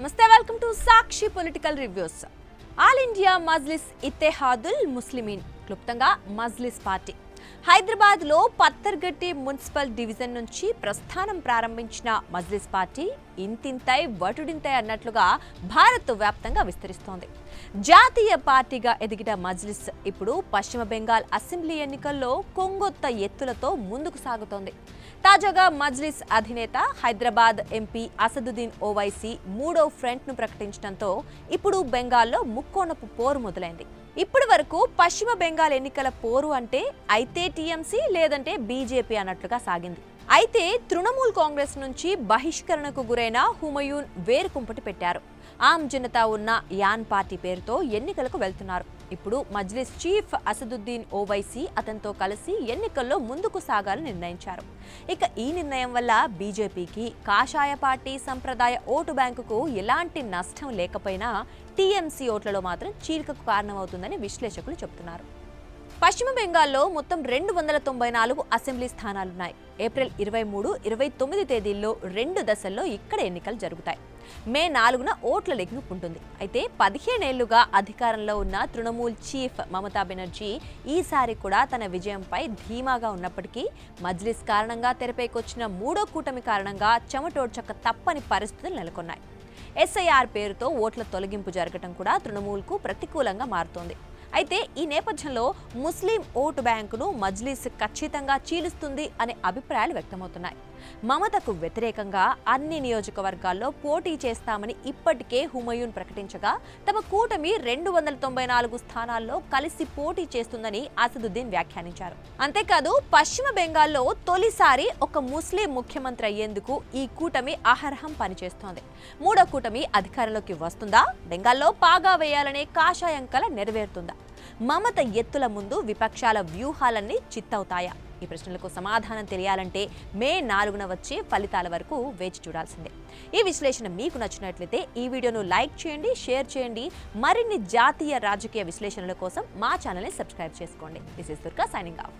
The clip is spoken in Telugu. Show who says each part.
Speaker 1: నమస్తే, welcome to Sakshi political reviews. All India Majlis Ittehadul Muslimeen క్లుప్తంగా మజ్లిస్ పార్టీ హైదరాబాద్లో పత్తర్గట్టి మున్సిపల్ డివిజన్ నుంచి ప్రస్థానం ప్రారంభించిన మజ్లిస్ పార్టీ ఇంతింతై వటుడింతై అన్నట్లుగా భారత్ వ్యాప్తంగా విస్తరిస్తోంది. జాతీయ పార్టీగా ఎదిగిన మజ్లిస్ ఇప్పుడు పశ్చిమ బెంగాల్ అసెంబ్లీ ఎన్నికల్లో కొంగొత్త ఎత్తులతో ముందుకు సాగుతోంది. తాజాగా మజ్లిస్ అధినేత హైదరాబాద్ ఎంపీ అసదుద్దీన్ ఓవైసీ మూడో ఫ్రంట్ను ప్రకటించడంతో ఇప్పుడు బెంగాల్లో ముక్కోణపు పోరు మొదలైంది. ఇప్పటి వరకు పశ్చిమ బెంగాల్ ఎన్నికల పోరు అంటే అయితే టీఎంసీ లేదంటే బీజేపీ అన్నట్లుగా సాగింది. అయితే తృణమూల్ కాంగ్రెస్ నుంచి బహిష్కరణకు గురైన హుమయూన్ వేరుకుంపటి పెట్టారు. ఆమ్ జనతా ఉన్న యాన్ పార్టీ పేరుతో ఎన్నికలకు వెళ్తున్నారు. ఇప్పుడు మజ్లిస్ చీఫ్ అసదుద్దీన్ ఓవైసీ అతనితో కలిసి ఎన్నికల్లో ముందుకు సాగాలని నిర్ణయించారు. ఇక ఈ నిర్ణయం వల్ల బీజేపీకి కాషాయ పార్టీ సంప్రదాయ ఓటు బ్యాంకుకు ఎలాంటి నష్టం లేకపోయినా టీఎంసీ ఓట్లలో మాత్రం చీలికకు కారణమవుతుందని విశ్లేషకులు చెబుతున్నారు. పశ్చిమ బెంగాల్లో మొత్తం 294 అసెంబ్లీ స్థానాలున్నాయి. ఏప్రిల్ 23, 29 తేదీల్లో 2 దశల్లో ఇక్కడ ఎన్నికలు జరుగుతాయి. మే 4న ఓట్ల లెక్కింపు ఉంటుంది. అయితే 15 ఏళ్లుగా అధికారంలో ఉన్న తృణమూల్ చీఫ్ మమతా బెనర్జీ ఈసారి కూడా తన విజయంపై ధీమాగా ఉన్నప్పటికీ మజ్లిస్ కారణంగా తెరపైకొచ్చిన మూడో కూటమి కారణంగా చెమటోడ్చక తప్పని పరిస్థితులు నెలకొన్నాయి. ఎస్ఐఆర్ పేరుతో ఓట్ల తొలగింపు జరగడం కూడా తృణమూల్కు ప్రతికూలంగా మారుతోంది. అయితే ఈ నేపథ్యంలో ముస్లిం ఓటు బ్యాంకును మజ్లిస్ ఖచ్చితంగా చీలుస్తుంది అనే అభిప్రాయాలు వ్యక్తమవుతున్నాయి. మమతకు వ్యతిరేకంగా అన్ని నియోజకవర్గాల్లో పోటీ చేస్తామని ఇప్పటికే హుమయూన్ ప్రకటించగా తమ కూటమి 294 స్థానాల్లో కలిసి పోటీ చేస్తుందని అసదుద్దీన్ వ్యాఖ్యానించారు. అంతేకాదు పశ్చిమ బెంగాల్లో తొలిసారి ఒక ముస్లిం ముఖ్యమంత్రి అయ్యేందుకు ఈ కూటమి అహర్హం పనిచేస్తోంది. మూడో కూటమి అధికారంలోకి వస్తుందా? బెంగాల్లో పాగా వేయాలనే కాషాయం కల నెరవేరుతుందా? మమత ఎత్తుల ముందు విపక్షాల వ్యూహాలన్నీ చిత్తవుతాయా? ఈ ప్రశ్నలకు సమాధానం తెలియాలంటే మే 4న వచ్చే ఫలితాల వరకు వేచి చూడాల్సిందే. ఈ విశ్లేషణ మీకు నచ్చినట్లయితే ఈ వీడియోను లైక్ చేయండి, షేర్ చేయండి. మరిన్ని జాతీయ రాజకీయ విశ్లేషణల కోసం మా ఛానల్ని సబ్స్క్రైబ్ చేసుకోండి. This is Durga signing off.